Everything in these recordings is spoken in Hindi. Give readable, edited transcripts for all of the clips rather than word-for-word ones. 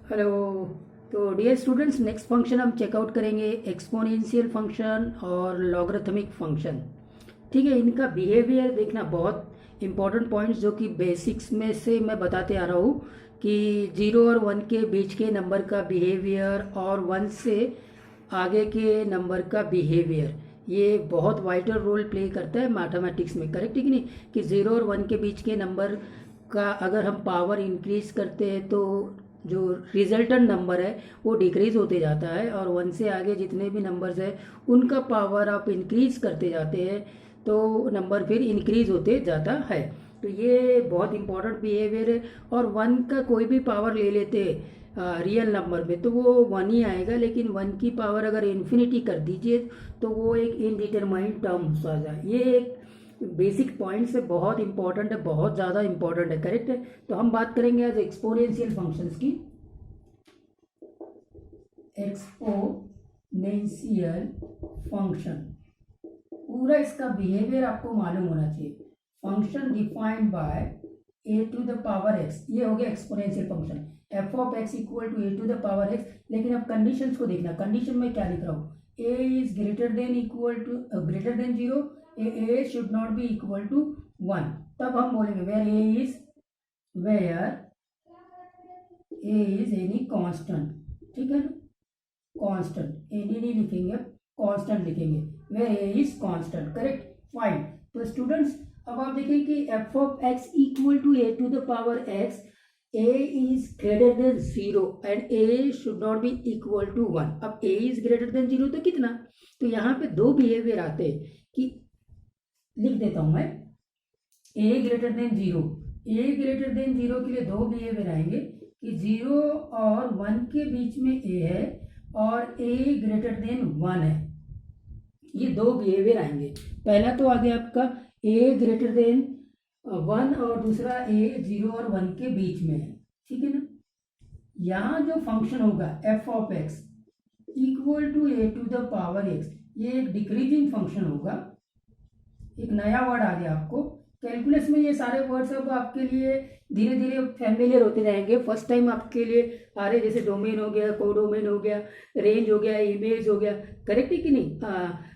हेलो। तो डियर स्टूडेंट्स, नेक्स्ट फंक्शन हम चेकआउट करेंगे एक्सपोनेंशियल फंक्शन और लॉगरिथमिक फंक्शन। ठीक है, इनका बिहेवियर देखना बहुत इंपॉर्टेंट पॉइंट्स जो कि बेसिक्स में से मैं बताते आ रहा हूँ कि 0 और 1 के बीच के नंबर का बिहेवियर और 1 से आगे के नंबर का बिहेवियर ये बहुत वाइटल रोल प्ले करता है मैथमेटिक्स में। करेक्ट है कि नहीं कि 0 और 1 के बीच के नंबर का अगर हम पावर इंक्रीज करते हैं तो जो रिजल्टेंट नंबर है वो डिक्रीज होते जाता है, और 1 से आगे जितने भी नंबर्स हैं उनका पावर आप इंक्रीज करते जाते हैं तो नंबर फिर इंक्रीज होते जाता है। तो ये बहुत इंपॉर्टेंट बिहेवियर है। और 1 का कोई भी पावर ले लेते रियल नंबर में तो वो 1 ही आएगा, लेकिन 1 की पावर अगर इन्फिनिटी कर दीजिए तो वो एक इनडिटरमाइंड टर्म आ जाए। ये एक बेसिक पॉइंट्स है, बहुत इंपॉर्टेंट है, बहुत ज़्यादा इंपॉर्टेंट है। करेक्ट है। तो हम बात करेंगे आज एक्सपोनेंशियल फंक्शंस की। एक्सपोनेंशियल फंक्शन पूरा इसका बिहेवियर आपको मालूम होना चाहिए। Function defined by a to the power x, ये हो गया exponential function. F of x equal to A to the power x. लेकिन अब कंडीशंस को देखना, कंडीशन में क्या लिख रहा हूँ, A is greater than equal to greater than 0, A should not be equal to 1। तब हम बोलेंगे where A is any constant. ठीक है ना, कांस्टेंट एनी नहीं लिखेंगे, कांस्टेंट लिखेंगे, where A is constant. Correct, fine. तो स्टूडेंट्स अब आप देखिए कि F of x equal to A to the power X, A is greater than 0 and A should not be equal to 1। अब ए इज ग्रेटर देन 0 तो कितना, तो यहाँ पे दो बिहेवियर आते हैं कि लिख देता हूं मैं, ए ग्रेटर देन 0। ए ग्रेटर देन 0 के लिए दो बिहेवियर आएंगे कि 0 और 1 के बीच में ए है और ए ग्रेटर देन 1 है। ये दो बिहेवियर आएंगे। पहला तो आ गया आपका ए ग्रेटर देन 1 और दूसरा ए 0 और 1 के बीच में है। ठीक है ना, यहाँ जो फंक्शन होगा f of x equal to A to the power x, ये एक डिक्रीजिंग फंक्शन होगा। एक नया वर्ड आ गया आपको कैलकुलस में। ये सारे वर्ड्स अब आपके लिए धीरे धीरे फैमिलियर होते जाएंगे। फर्स्ट टाइम आपके लिए आ रहे, जैसे डोमेन हो गया, कोडोमेन हो गया, रेंज हो गया, इमेज हो गया। करेक्ट है कि नहीं,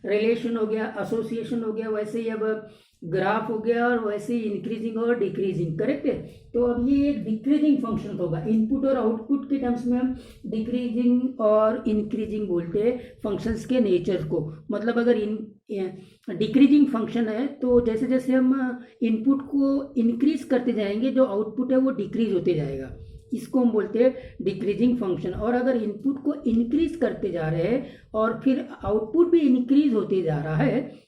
रिलेशन हो गया, एसोसिएशन हो गया, वैसे ही अब ग्राफ हो गया, और वैसे ही इंक्रीजिंग और डिक्रीजिंग। करेक्ट है। तो अब ये एक डिक्रीजिंग फंक्शन होगा। इनपुट और आउटपुट के टर्म्स में हम डिक्रीजिंग और इंक्रीजिंग बोलते हैं फंक्शंस के नेचर को। मतलब अगर डिक्रीजिंग फंक्शन है तो जैसे जैसे हम इनपुट को इंक्रीज करते जाएंगे जो आउटपुट है वो डिक्रीज होते जाएगा, इसको हम बोलते हैं डिक्रीजिंग फंक्शन। और अगर इनपुट को इंक्रीज करते जा रहे हैं और फिर आउटपुट भी इंक्रीज होते जा रहा है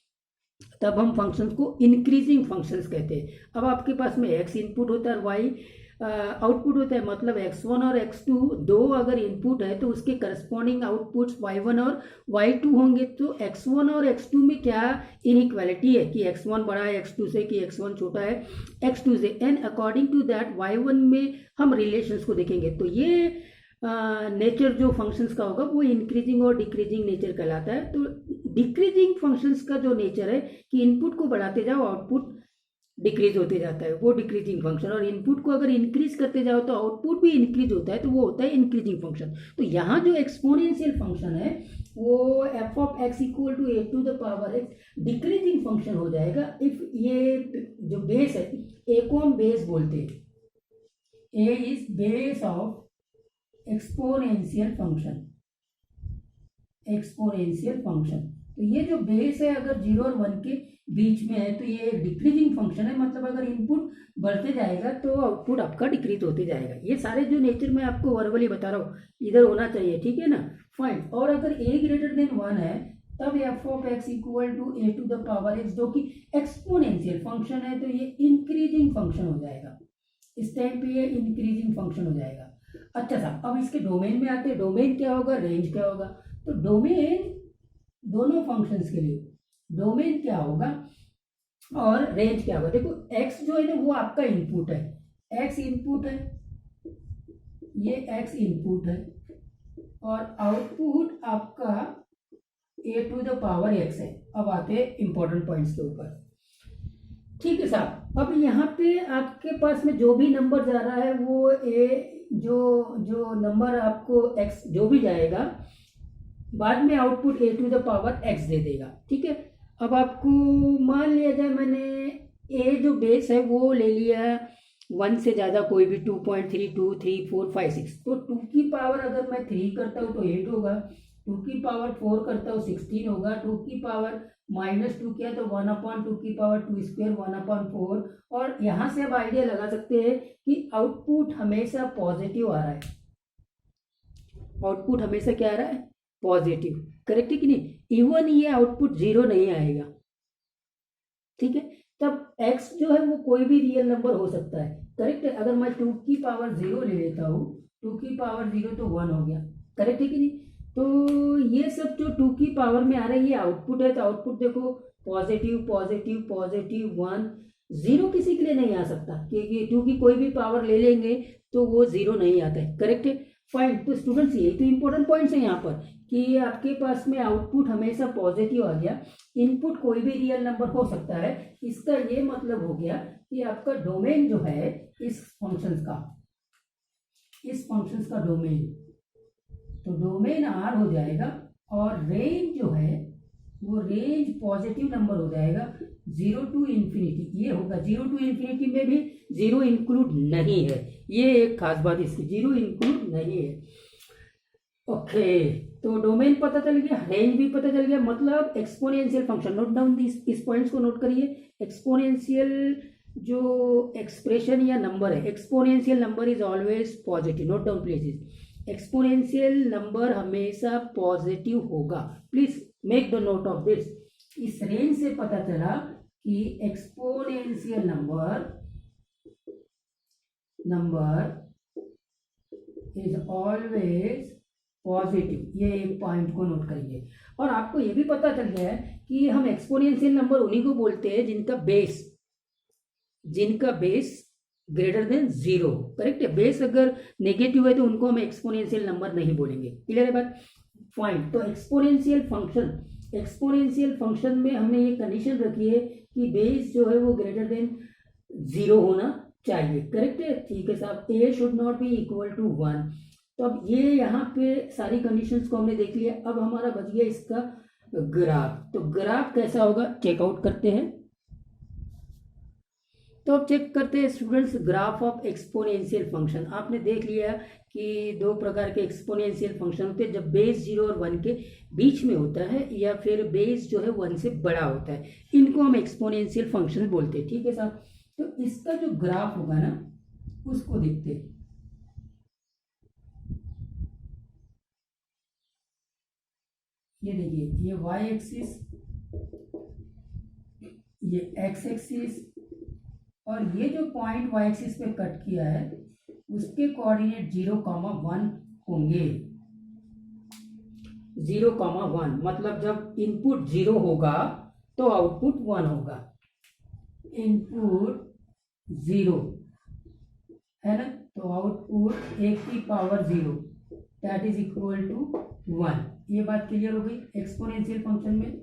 तब हम फंक्शंस को इंक्रीजिंग फंक्शंस कहते हैं। अब आपके पास में एक्स इनपुट होता है और वाई आउटपुट होता है, मतलब x1 और x2 दो अगर इनपुट है तो उसके करस्पॉन्डिंग आउटपुट्स y1 और y2 होंगे। तो x1 और x2 में क्या इनइक्वालिटी है कि x1 बड़ा है x2 से कि x1 छोटा है x2 से, and according to that y1 में हम रिलेशंस को देखेंगे। तो ये नेचर जो फंक्शंस का होगा वो इंक्रीजिंग और डिक्रीजिंग नेचर कहलाता है। तो डिक्रीजिंग फंक्शंस का जो नेचर है कि इनपुट को बढ़ाते जाओ आउटपुट डिक्रीज होते जाता है, वो डिक्रीजिंग फंक्शन। और इनपुट को अगर इंक्रीज करते जाओ तो आउटपुट भी इंक्रीज होता है, तो वो होता है इंक्रीजिंग फंक्शन। तो यहाँ जो एक्सपोनेंशियल फंक्शन है वो f of x equal to A to the power x decreasing function हो जाएगा इफ ये जो बेस है ए को हम बेस बोलते हैं, A is base of exponential function. Exponential function, तो ये जो बेस है अगर 0 और 1 के बीच में है तो ये एक डिक्रीजिंग फंक्शन है। मतलब अगर इनपुट बढ़ते जाएगा तो आउटपुट आपका डिक्रीज होते जाएगा। ये सारे जो नेचर मैं आपको वर्बली बता रहा हूँ इधर होना चाहिए। ठीक है ना, फाइन। और अगर a ग्रेटर देन 1 है तब f of x equal to A to the power x जो कि एक्सपोनेंशियल फंक्शन है तो ये इंक्रीजिंग फंक्शन हो जाएगा। इस टाइम पे ये इंक्रीजिंग फंक्शन हो जाएगा। अच्छा साहब, अब इसके डोमेन में आते हैं। डोमेन क्या होगा, रेंज क्या होगा। तो डोमेन दोनों फंक्शंस के लिए डोमेन क्या होगा और रेंज क्या होगा। देखो x जो है ना वो आपका इनपुट है, x इनपुट है, ये x इनपुट है, और आउटपुट आपका a to the power x है। अब आते हैं इंपॉर्टेंट पॉइंट्स के ऊपर। ठीक है साहब, अब यहाँ पे आपके पास में जो भी नंबर जा रहा है वो जो जो नंबर आपको x जो भी जाएगा बाद में output a to the power x दे देगा, ठीक है। अब आपको मान लिया जाए मैंने a जो बेस है वो ले लिया 1 से ज़्यादा कोई भी 2.3 2 3 4 5 6, तो 2 की पावर अगर मैं 3 करता हूँ तो 8 होगा, 2 की पावर 4 करता हूँ 16 होगा, 2 की पावर -2 किया तो 1/2 की पावर 2 स्क्वायर 1/4। और यहाँ से आप आइडिया लगा सकते हैं कि आउटपुट हमेशा पॉजिटिव आ रहा है, आउटपुट हमेशा क्या आ रहा है, पॉजिटिव, करेक्ट है कि नहीं। इवन ये आउटपुट 0 नहीं आएगा, ठीक है। तब x जो है वो कोई भी रियल नंबर हो सकता है, करेक्ट है। अगर मैं 2 की पावर 0 ले लेता हूँ, 2 की पावर 0 तो 1 हो गया, करेक्ट है कि नहीं। तो ये सब जो 2 की पावर में आ रहा है ये आउटपुट है, तो आउटपुट देखो पॉजिटिव पॉजिटिव पॉजिटिव 1, 0 किसी के लिए नहीं आ सकता, क्योंकि 2 की कोई भी पावर ले लेंगे तो वो 0 नहीं आता है, करेक्ट है, फाइन। तो स्टूडेंट्स यही तो इंपॉर्टेंट पॉइंट्स है यहाँ पर कि आपके पास में आउटपुट हमेशा पॉजिटिव आ गया, इनपुट कोई भी रियल नंबर हो सकता है। इसका ये मतलब हो गया कि आपका डोमेन जो है इस फंक्शंस का डोमेन, तो डोमेन R हो जाएगा और रेंज जो है वो रेंज पॉजिटिव नंबर हो जाएगा 0 टू इन्फिनिटी, ये होगा 0 टू इन्फिनिटी में भी 0 इंक्लूड नहीं है, ये एक खास बात इसकी, 0 इंक्लूड नहीं है। ओके, तो डोमेन पता चल गया, रेंज भी पता चल गया, मतलब एक्सपोनेंशियल फंक्शन, नोट डाउन इस पॉइंट्स को नोट करिए। एक्सपोनेंशियल जो एक्सप्रेशन या नंबर है, exponential number is always positive, note down please. Exponential number हमेशा पॉजिटिव होगा, please make the note of this. इस रेंज से पता चला कि exponential number is always positive, ये एक पॉइंट को नोट करिए। और आपको ये भी पता चल गया है कि हम एक्सपोनेंशियल नंबर उन्हीं को बोलते हैं जिनका बेस ग्रेटर देन 0, करेक्ट है। बेस अगर नेगेटिव है तो उनको हम एक्सपोनेंशियल नंबर नहीं बोलेंगे, क्लियर है बात, फाइन। तो एक्सपोनेंशियल फंक्शन में हमने ये कंडीशन रखी है कि बेस जो है वो ग्रेटर देन 0 होना चाहिए, करेक्ट है, ठीक है साहब। a should not be equal to 1। तो अब ये यहाँ पे सारी कंडीशंस को हमने देख लिया, अब हमारा बच गया इसका ग्राफ। तो ग्राफ कैसा होगा चेकआउट करते हैं। तो अब चेक करते हैं students graph of exponential function. आपने देख लिया कि दो प्रकार के एक्सपोनेंशियल फंक्शन होते हैं, जब बेस 0 और 1 के बीच में होता है या फिर बेस जो है 1 से बड़ा होता है, इनको हम एक्सपोनेंशियल फंक्शन बोलते हैं, ठीक है साहब। तो इसका जो ग्राफ होगा ना उसको देखते हैं। ये देखिए, ये y एक्सिस, ये x एक्सिस, और ये जो पॉइंट y एक्सिस पे कट किया है उसके कोऑर्डिनेट 0,1 होंगे। 0,1 मतलब जब इनपुट 0 होगा तो आउटपुट 1 होगा। इनपुट 0 है ना, तो आउटपुट 1 की power 0 that is equal to 1। ये बात क्लियर हो गई एक्सपोनेंशियल फंक्शन में,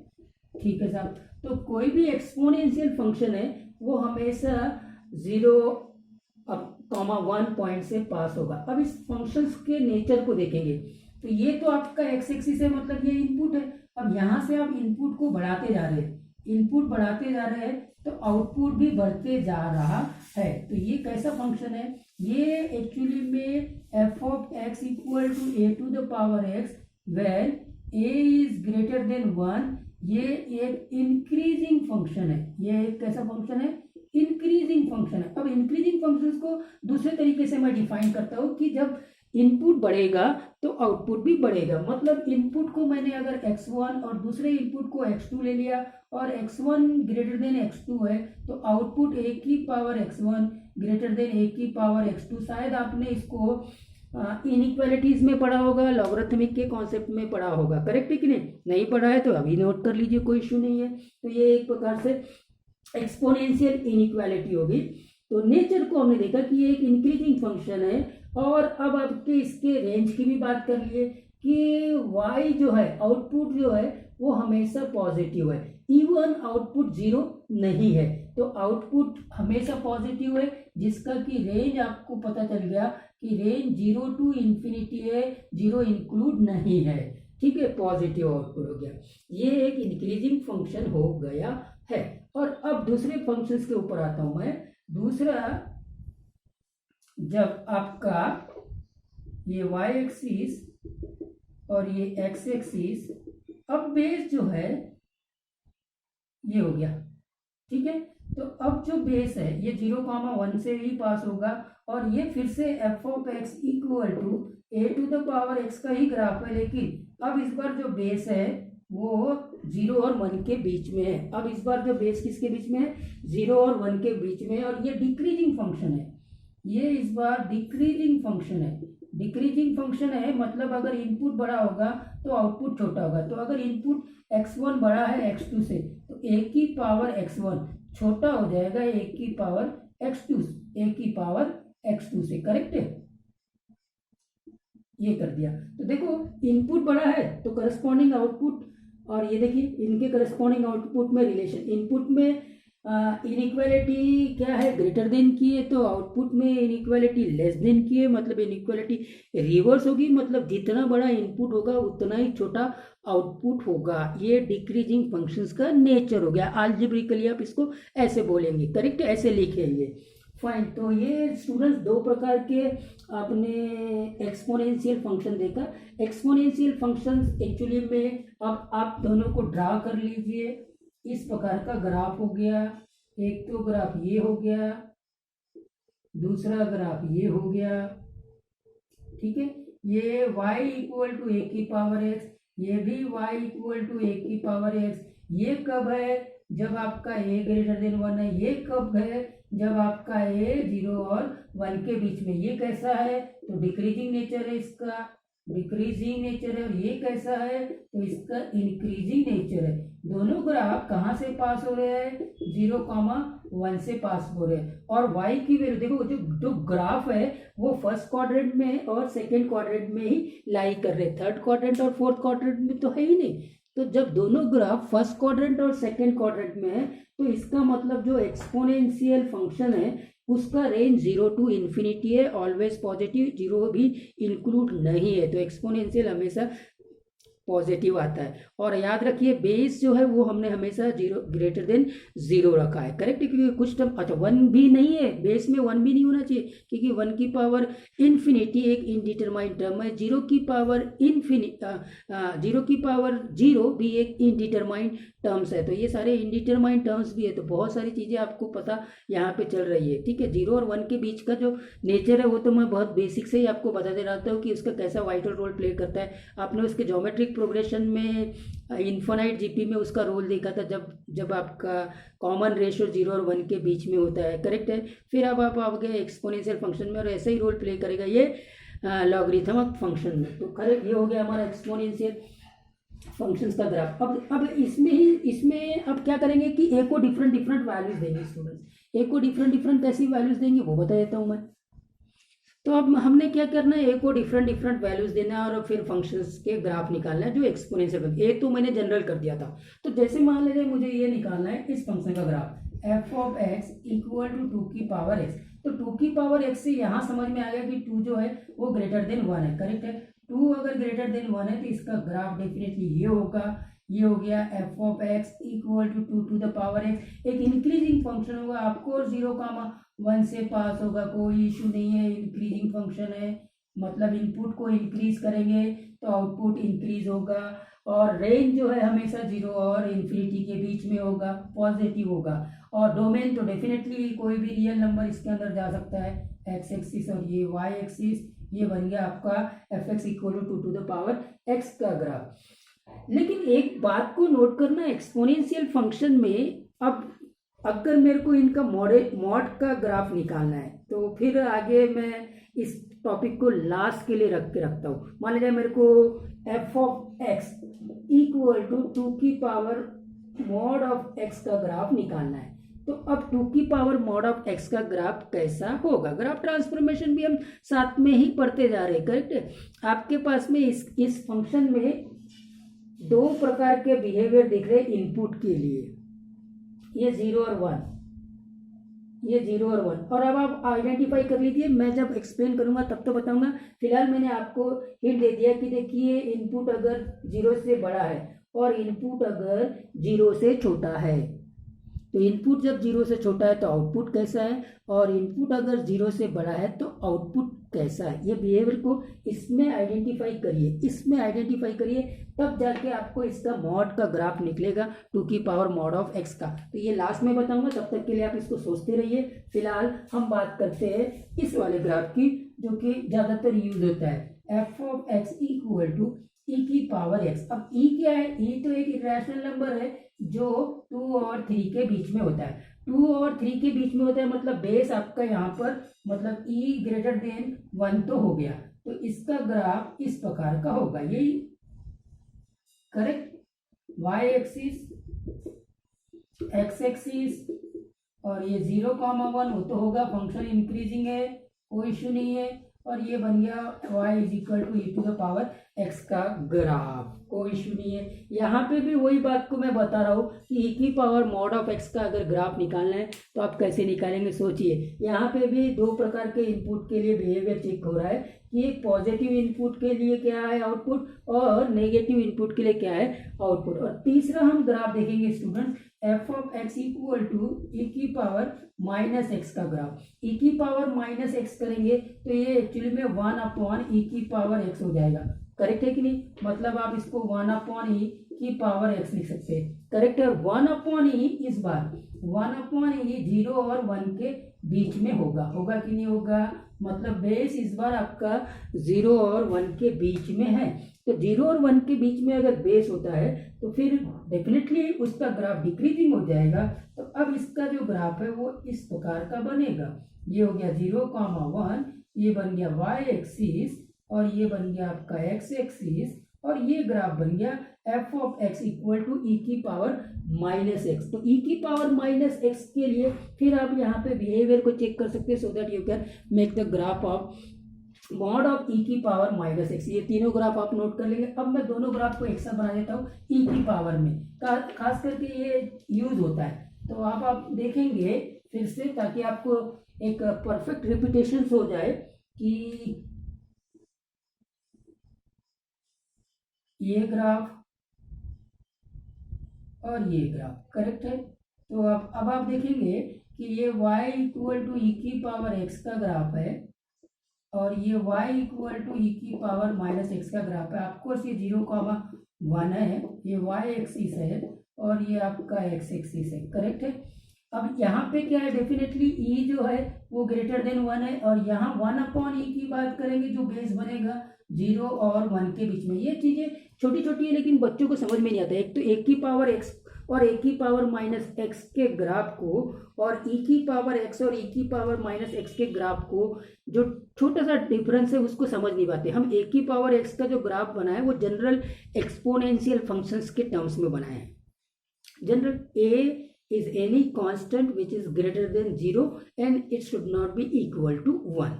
ठीक है साहब। तो कोई भी एक्सपोनेंशियल फंक्शन है वो हमेशा 0,1 पॉइंट से पास होगा। अब इस फंक्शंस के नेचर को देखेंगे, तो ये तो आपका एक्स एक्सिस है, मतलब ये इनपुट है। अब यहाँ से आप इनपुट को बढ़ाते जा रहे हैं, इनपुट बढ़ाते जा रहे हैं तो आउटपुट भी बढ़ते जा रहा है। तो ये कैसा फंक्शन है, ये एक्चुअली में f of x equal to a to the power x when a is greater than 1। ये एक इंक्रीजिंग फंक्शन है, ये एक कैसा फंक्शन है, इंक्रीजिंग फंक्शन है। अब इंक्रीजिंग फंक्शंस को दूसरे तरीके से मैं डिफाइन करता हूँ कि जब इनपुट बढ़ेगा तो आउटपुट भी बढ़ेगा। मतलब इनपुट को मैंने अगर x1 और दूसरे इनपुट को x2 ले लिया और x1 ग्रेटर देन x2 है तो आउटपुट a की power x1 greater than a की पावर x2। शायद आपने इसको इनइक्वालिटीज में पढ़ा होगा, लॉगरिथमिक के कॉन्सेप्ट में पढ़ा होगा, करेक्ट है कि नहीं पढ़ा है तो अभी नोट कर लीजिए, कोई इशू नहीं है। तो ये एक प्रकार से एक्सपोनेंशियल इनइक्वालिटी होगी। तो नेचर को हमने देखा कि ये एक इंक्रीजिंग फंक्शन है। और अब आपके इसके रेंज की भी बात कर लिए कि y जो है, आउटपुट जो है वो हमेशा पॉजिटिव है, इवन आउटपुट 0 नहीं है। तो आउटपुट हमेशा पॉजिटिव है, जिसका कि रेंज आपको पता चल गया कि रेंज 0 टू इन्फिनिटी है, 0 इंक्लूड नहीं है, ठीक है, पॉजिटिव आउटपुट हो गया। ये एक इंक्रीजिंग फंक्शन हो गया है। और अब दूसरे फंक्शंस के ऊपर आता हूं मैं। दूसरा, जब आपका ये y एक्सिस और ये x एक्सिस, अब बेस जो है ये हो गया, ठीक है। तो अब जो बेस है ये 0,1 से ही पास होगा और ये फिर से f of x equal to a to the power x का ही ग्राफ है, लेकिन अब इस बार जो बेस है वो 0 और 1 के बीच में है। अब इस बार जो बेस किसके बीच में है? 0 और 1 के बीच में, और ये डिक्रीजिंग फंक्शन है। ये इस बार डिक्रीजिंग फंक्शन है। डिक्रीजिंग फंक्शन है मतलब अगर इनपुट बड़ा होगा तो आउटपुट छोटा होगा। तो अगर इनपुट x1 बड़ा है x2 से तो a की पावर x1 छोटा हो जाएगा a की पावर x2, a की पावर x2 से, करेक्ट है। ये कर दिया। तो देखो इनपुट बड़ा है तो करस्पॉन्डिंग आउटपुट, और ये देखिए इनके करस्पॉन्डिंग आउटपुट में रिलेशन। इनपुट में इनइक्वालिटी क्या है? ग्रेटर देन की है, तो आउटपुट में इनइक्वालिटी लेस देन की है, मतलब इनइक्वालिटी रिवर्स होगी, मतलब जितना बड़ा इनपुट होगा उतना ही छोटा आउटपुट होगा। ये डिक्रीजिंग फंक्शंस का नेचर हो गया। अलजेब्रिकली आप इसको ऐसे बोलेंगे, करेक्ट, ऐसे लिखेंगे, फाइन। तो ये स्टूडेंट्स दो प्रकार के आपने एक्सपोनेंशियल फंक्शन देखा। एक्सपोनेंशियल फंक्शंस एक्चुअली में अब आप दोनों को ड्रा कर लीजिए। इस प्रकार का ग्राफ हो गया, एक तो ग्राफ ये हो गया, दूसरा ग्राफ ये हो गया, ठीक है। ये y इक्वल टू ए की पावर x, ये भी y इक्वल टू ए की पावर x। ये कब है? जब आपका a ग्रेटर देन 1 है। ये कब है? जब आपका a 0 और 1 के बीच में। ये कैसा है? तो डिक्रीजिंग नेचर है इसका, डिक्रीजिंग नेचर है। और ये कैसा है? तो इसका इंक्रीजिंग नेचर है। दोनों ग्राफ कहाँ से पास हो रहे हैं? 0,1 से पास हो रहे हैं। और y की वैल्यू देखो, जो ग्राफ है वो फर्स्ट क्वाड्रेंट में और सेकंड क्वाड्रेंट में ही लाई कर रहे हैं, थर्ड क्वाड्रेंट और फोर्थ क्वाड्रेंट में तो है ही नहीं। तो जब दोनों ग्राफ फर्स्ट क्वाड्रेंट और सेकंड क्वाड्रेंट में है तो इसका मतलब जो एक्सपोनेंशियल फंक्शन है उसका रेंज 0 टू इन्फिनिटी है, ऑलवेज पॉजिटिव, 0 भी इंक्लूड नहीं है। तो एक्सपोनेंशियल हमेशा पॉजिटिव आता है। और याद रखिए बेस जो है वो हमने हमेशा 0 ग्रेटर देन 0 रखा है, करेक्ट। क्योंकि कुछ टर्म, अच्छा 1 भी नहीं है, बेस में 1 भी नहीं होना चाहिए, क्योंकि 1 की पावर इन्फिनिटी एक इनडिटरमाइंड टर्म है। 0 की पावर 0 भी एक इनडिटरमाइंड टर्म्स है। तो ये सारे इनडिटरमाइंड टर्म्स भी है। तो बहुत सारी चीज़ें आपको पता यहाँ पे चल रही है, ठीक है। 0 और 1 के बीच का जो नेचर है वो तो मैं बहुत बेसिक से ही आपको बता दे रहा था कि उसका कैसा वाइटल रोल प्ले करता है। आपने उसके ज्योमेट्रिक प्रोग्रेशन में इन्फिनाइट जीपी में उसका रोल देखा था, जब आपका कॉमन रेशियो 0 और 1 के बीच में होता है, करेक्ट है। फिर अब आप आ गए एक्सपोनेंशियल फंक्शन में और ऐसे ही रोल प्ले करेगा ये लॉगरिथमिक फंक्शन में। तो करेक्ट, ये हो गया हमारा एक्सपोनेंशियल फंक्शंस का ग्राफ। अब इसमें अब क्या करेंगे कि ए को डिफरेंट वैल्यूज देंगे स्टूडेंट्स। ए को डिफरेंट कैसी वैल्यूज देंगे वो बता देता हूँ मैं। तो अब हमने क्या करना है, ए को डिफरेंट वैल्यूज देना है और फिर फंक्शंस के ग्राफ निकालना है जो एक्सपोनेंशियल। ए तो मैंने जनरल कर दिया था। तो जैसे मान लीजिए मुझे ये निकालना है इस फंक्शन का graph, f of x equal to 2 की पावर एक्स। तो 2 की पावर एक्स से यहाँ समझ में आ गया कि 2 जो है वो ग्रेटर देन 1 है, करेक्ट है। 2 अगर ग्रेटर देन 1 है तो इसका ग्राफ डेफिनेटली ये होगा। ये हो गया f of x equal to 2 to the power x. एक इंक्रीजिंग फंक्शन होगा, आपको 0,1 से पास होगा, कोई इशू नहीं है, इंक्रीजिंग फंक्शन है। मतलब इनपुट को इंक्रीज करेंगे तो आउटपुट इंक्रीज होगा। और रेंज जो है हमेशा 0 और इन्फिनिटी के बीच में होगा, पॉजिटिव होगा। और डोमेन तो डेफिनेटली कोई भी रियल नंबर इसके अंदर जा सकता है, एक्स एक्सिस और ये वाई एक्सिस। ये बन गया आपका f x equal to 2 to the power x का ग्राफ। लेकिन एक बात को नोट करना, एक्सपोनेंशियल फंक्शन में अब अगर मेरे को इनका मॉड का ग्राफ निकालना है तो फिर आगे मैं इस टॉपिक को लास्ट के लिए रख के रखता हूँ। मान लीजिए मेरे को f of x equal to 2 की पावर मॉड ऑफ एक्स का ग्राफ निकालना है। तो अब 2 की पावर मॉड ऑफ एक्स का ग्राफ कैसा होगा? ग्राफ ट्रांसफॉर्मेशन भी हम साथ में ही पढ़ते जा रहे हैं, करेक्ट है। आपके पास में इस फंक्शन में दो प्रकार के बिहेवियर दिख रहे हैं इनपुट के लिए, ये 0 और 1। ये 0 और 1, और अब आप आइडेंटिफाई कर लीजिए, मैं जब एक्सप्लेन करूंगा तब तो बताऊंगा। फिलहाल मैंने आपको हिंट दे दिया कि देखिए इनपुट अगर 0 से बड़ा है और इनपुट अगर 0 से छोटा है, तो इनपुट जब 0 से छोटा है तो आउटपुट कैसा है, और इनपुट अगर 0 से बड़ा है तो आउटपुट कैसा है। ये बिहेवियर को इसमें आइडेंटिफाई करिए, इसमें आइडेंटिफाई करिए, तब जाके आपको इसका मॉड का ग्राफ निकलेगा 2 की पावर मॉड ऑफ x का। तो ये लास्ट में बताऊंगा, तब तक के लिए आप इसको सोचते रहिए। फिलहाल हम बात करते हैं इस वाले ग्राफ की, जो कि ज़्यादातर यूज होता है, F of x equal to E की पावर एक्स। अब ई क्या है, ई तो एक इरेशनल नंबर है जो 2 और 3 के बीच में होता है। 2 और 3 के बीच में होता है मतलब बेस आपका यहाँ पर मतलब ई ग्रेटर देन 1 तो हो गया, तो इसका ग्राफ इस प्रकार का होगा, यही correct. Y axis, x axis, और ये 0,1 वो तो होगा, फंक्शन इंक्रीजिंग है, कोई इशू नहीं है। और ये बन गया y is equal to e to the power x का ग्राफ, कोई इशू नहीं है। यहाँ पे भी वही बात को मैं बता रहा हूँ कि ई की पावर मॉड ऑफ x का अगर ग्राफ निकालना है तो आप कैसे निकालेंगे, सोचिए। यहाँ पे भी 2 प्रकार के इनपुट के लिए बिहेवियर चेक हो रहा है कि एक पॉजिटिव इनपुट के लिए क्या है आउटपुट, और नेगेटिव इनपुट के लिए क्या है आउटपुट। और तीसरा हम ग्राफ देखेंगे students, F of x equal to E की पावर माइनस एक्स का ग्राफ। ई की पावर माइनस एक्स करेंगे तो ये एक्चुअली में 1 अपॉन ई की पावर एक्स हो जाएगा, करेक्ट है कि नहीं। मतलब आप इसको 1 अपॉन ई की पावर एक्स लिख सकते हैं, करेक्ट है। 1 अपॉन ई इस बार 1 अपॉन ई 0 और 1 के बीच में होगा, होगा कि नहीं होगा, मतलब बेस इस बार आपका 0 और 1 के बीच में है। तो 0 और 1 के बीच में अगर बेस होता है तो फिर डेफिनेटली उसका ग्राफ डिक्रीजिंग हो जाएगा। तो अब इसका जो ग्राफ है वो इस प्रकार का बनेगा, ये हो गया 0,1, ये बन गया y एक्सिस, और ये बन गया आपका x एक्सिस, और ये ग्राफ बन गया f of x equal to E की पावर माइनस एक्स। तो ई की पावर माइनस एक्स के लिए फिर आप यहाँ पे बिहेवियर को चेक कर सकते हैं, so that you can make the graph of mod of E की पावर माइनस एक्स। ये तीनों ग्राफ आप नोट कर लेंगे। अब मैं दोनों ग्राफ को एक साथ बना देता हूँ ई की पावर में, खास करके ये यूज होता है, तो आप देखेंगे फिर से, ताकि आपको एक परफेक्ट रिपीटेशन हो जाए कि ये ग्राफ और ये ग्राफ करेक्ट है। तो अब आप देखेंगे कि ये y इक्वल टू ई की पावर x का ग्राफ है, और ये y इक्वल टू ई की पावर माइनस एक्स का ग्राफ है। ऑफकोर्स ये 0,1 है, ये y एक्सिस है, और ये आपका x एक्सिस है, करेक्ट है। अब यहाँ पे क्या है, डेफिनेटली e जो है वो ग्रेटर देन 1 है, और यहाँ 1 अपॉन ई की बात करेंगे जो बेस बनेगा 0 और 1 के बीच में। ये चीज़ें छोटी छोटी है लेकिन बच्चों को समझ में नहीं आता। एक तो एक की पावर x और एक की पावर माइनस एक्स के ग्राफ को, और ई की पावर एक्स और ई की पावर माइनस एक्स के ग्राफ को, जो छोटा सा डिफरेंस है उसको समझ नहीं पाते हम। एक की पावर एक्स का जो ग्राफ बना है वो जनरल एक्सपोनेंशियल फंक्शंस के टर्म्स में बना है। General A is any constant which is greater than 0 and it should not be equal to 1।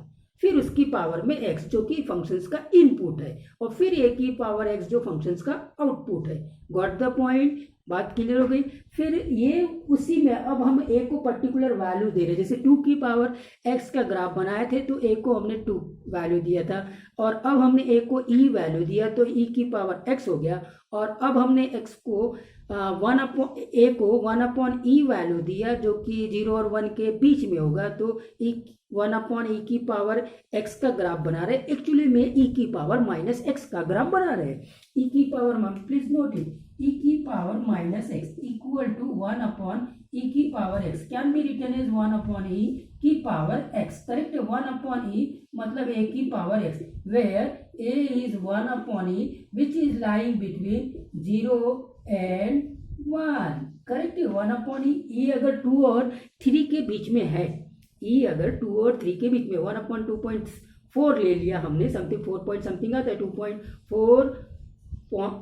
फिर उसकी पावर में x जो कि फंक्शंस का इनपुट है, और फिर a की पावर x जो फंक्शंस का आउटपुट है। गॉट द पॉइंट, बात क्लियर हो गई। फिर ये उसी में अब हम a को पर्टिकुलर वैल्यू दे रहे हैं, जैसे 2 की पावर x का ग्राफ बनाए थे तो a को हमने 2 वैल्यू दिया था, और अब हमने a को e वैल्यू दिया तो e की पावर x हो गया, और अब हमने x को a को 1 अपॉन ई वैल्यू दिया जो कि 0 और 1 के बीच में होगा, तो 1 अपॉन ई की पावर x का ग्राफ बना रहे, एक्चुअली में e की पावर माइनस एक्स का ग्राफ बना रहे। e की power, please note it, e की power minus x equal to 1 upon e की power x can be written as 1 upon e की power x, correct. 1 upon e मतलब a की power x, where a is 1 upon e which is lying between 0 and 1, correct. 1 upon e अगर 2 और 3 के बीच में है, ई अगर 2 और 3 के बीच में 1 अपॉन 2.4 ले लिया हमने, समथिंग 4 पॉइंट समथिंग आता है, 2.4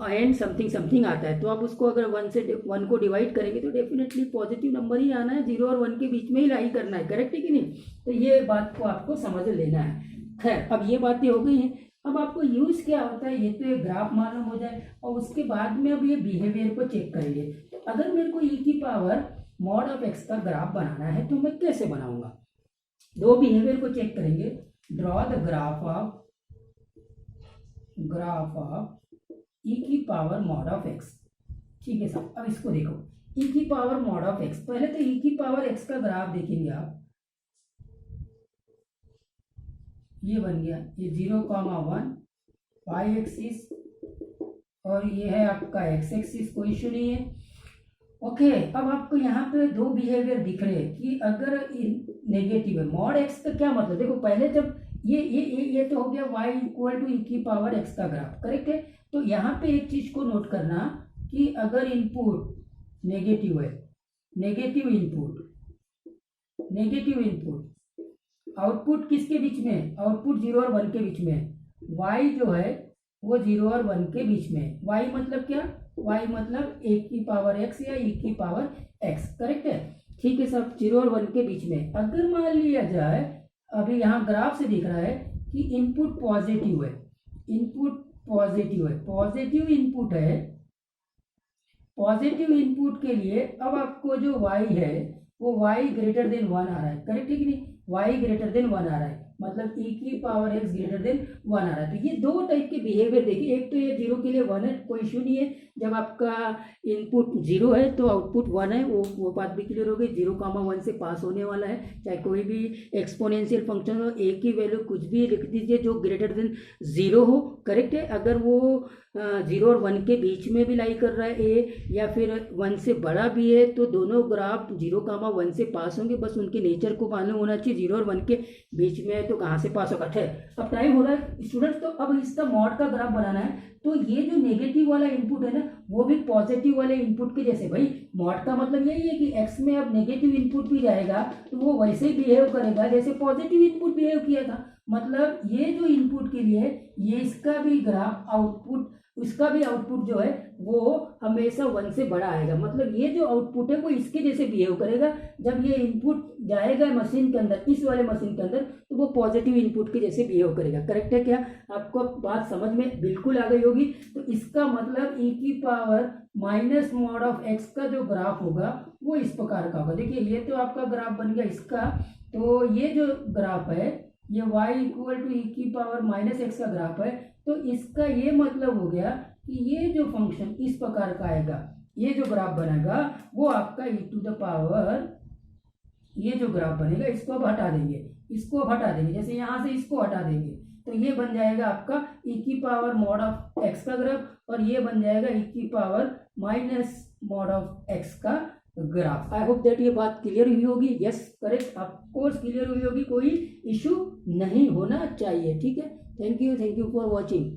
एंड समथिंग समथिंग आता है, तो आप उसको अगर 1 से 1 को डिवाइड करेंगे तो डेफिनेटली पॉजिटिव नंबर ही आना है, 0 और 1 के बीच में ही लाई करना है, करेक्ट है कि नहीं। तो ये बात को आपको समझ लेना है। खैर, अब ये बातें हो गई हैं, अब आपको यूज क्या होता है ये तो एक ग्राफ मालूम हो जाए, और उसके बाद में अब ये बिहेवियर को चेक करेंगे। तो अगर मेरे को ई की पावर मॉड ऑफ एक्स का ग्राफ बनाना है तो मैं कैसे बनाऊंगा? दो बिहेवियर को चेक करेंगे। Draw the graph of E की पावर मॉड ऑफ एक्स। ठीक है साहब, अब इसको देखो, ई की पावर मॉड ऑफ एक्स, पहले तो ई की पावर एक्स का ग्राफ देखेंगे आप, ये बन गया, ये 0,1 वाई एक्सिस और ये है आपका एक्स एक्सिस, कोई इशू नहीं है। ओके, अब आपको यहाँ पे दो बिहेवियर दिख रहे हैं कि अगर नेगेटिव है, मॉड एक्स का क्या मतलब, देखो पहले जब ये तो हो गया y इक्वल टू ई की पावर x का ग्राफ, करेक्ट है। तो यहाँ पे एक चीज को नोट करना कि अगर इनपुट नेगेटिव है, नेगेटिव इनपुट आउटपुट किसके बीच में, आउटपुट 0 और 1 के बीच में, y जो है वो 0 और 1 के बीच में, y मतलब क्या, y मतलब a की पावर x या e की पावर x, करेक्ट है। ठीक है सब, 0 और 1 के बीच में। अगर मान लिया जाए, अभी यहाँ ग्राफ से दिख रहा है कि इनपुट पॉजिटिव है, पॉजिटिव इनपुट है, पॉजिटिव इनपुट के लिए अब आपको जो y है वो y ग्रेटर देन 1 आ रहा है, करेक्ट है कि नहीं, y ग्रेटर देन 1 आ रहा है, मतलब e की पावर x ग्रेटर देन 1 आ रहा है। तो ये दो टाइप के बिहेवियर देखिए, एक तो ये 0 के लिए 1 है, कोई इशू नहीं है, जब आपका इनपुट 0 है तो आउटपुट 1 है, वो बात भी क्लियर हो गई। 0,1 से पास होने वाला है, चाहे कोई भी एक्सपोनेंशियल फंक्शन हो, a की वैल्यू कुछ भी लिख दीजिए जो ग्रेटर देन 0 हो, करेक्ट है। अगर वो 0 और 1 के बीच में भी लाई कर रहा है a, या फिर 1 से बड़ा भी है, तो दोनों ग्राफ 0,1 से पास होंगे, बस उनके नेचर को मालूम होना चाहिए। 0 और 1 के बीच में है तो कहाँ से पास होगा। ठीक, अब टाइम हो रहा है स्टूडेंट्स, तो अब इसका मॉड का ग्राफ बनाना है। तो ये जो नेगेटिव वाला इनपुट है ना, वो भी पॉजिटिव वाले इनपुट के जैसे, भाई मॉड का मतलब यही है कि x में अब नेगेटिव इनपुट भी जाएगा तो वो वैसे ही बिहेव करेगा जैसे पॉजिटिव इनपुट बिहेव किया था। मतलब ये जो इनपुट के लिए ये इसका भी ग्राफ आउटपुट, उसका भी आउटपुट जो है वो हमेशा 1 से बड़ा आएगा, मतलब ये जो आउटपुट है वो इसके जैसे बिहेव करेगा। जब ये इनपुट जाएगा मशीन के अंदर, इस वाले मशीन के अंदर, तो वो पॉजिटिव इनपुट के जैसे बिहेव करेगा, करेक्ट है क्या? आपको बात समझ में बिल्कुल आ गई होगी। तो इसका मतलब e की power minus mod of x का जो ग्राफ होगा वो इस प्रकार का होगा। देखिए ये तो आपका ग्राफ बन गया इसका, तो ये जो ग्राफ है ये y इक्वल टू ई की पावर माइनस एक्स का ग्राफ है। तो इसका ये मतलब हो गया कि ये जो फंक्शन इस प्रकार का आएगा, ये जो ग्राफ बनेगा वो आपका e टू द पावर, ये जो ग्राफ बनेगा इसको अब हटा देंगे, इसको अब हटा देंगे, जैसे यहाँ से इसको हटा देंगे तो ये बन जाएगा आपका e की पावर मॉड ऑफ x का ग्राफ, और ये बन जाएगा e की power minus mod of x का ग्राफ। आई होप दैट ये बात क्लियर हुई होगी। Yes correct, of course clear हुई होगी, कोई इशू नहीं होना चाहिए। ठीक है, थैंक यू फॉर वॉचिंग।